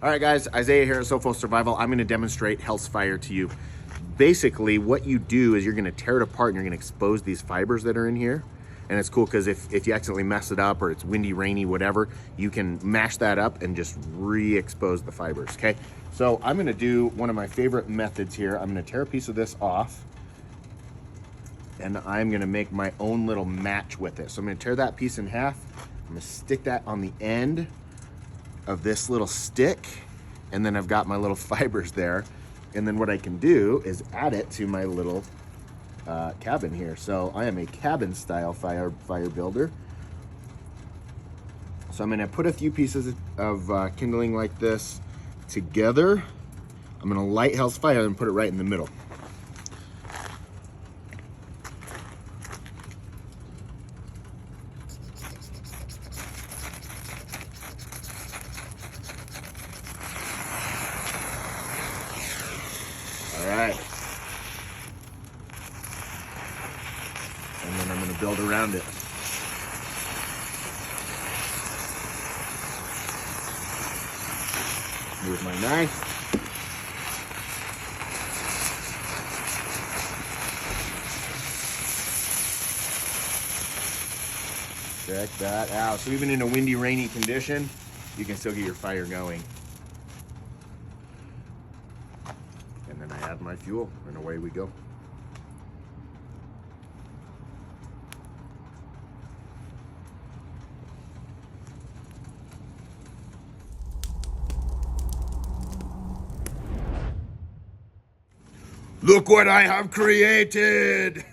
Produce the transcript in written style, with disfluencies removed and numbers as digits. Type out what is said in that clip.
All right, guys, Isaiah here at SOPHOS Survival. I'm gonna demonstrate Hell's Fire to you. Basically, what you do is you're gonna tear it apart and you're gonna expose these fibers that are in here. And it's cool because if you accidentally mess it up or it's windy, rainy, whatever, you can mash that up and just re-expose the fibers, okay? So I'm gonna do one of my favorite methods here. I'm gonna tear a piece of this off and I'm gonna make my own little match with it. So I'm gonna tear that piece in half. I'm gonna stick that on the end of this little stick, and then I've got my little fibers there. And then what I can do is add it to my little cabin here. So I am a cabin style fire builder. So I'm gonna put a few pieces of kindling like this together. I'm gonna light Hell's Fire and put it right in the middle. All right. And then I'm gonna build around it. Here's my knife. Check that out. So even in a windy, rainy condition, you can still get your fire going. And then I add my fuel, and away we go. Look what I have created!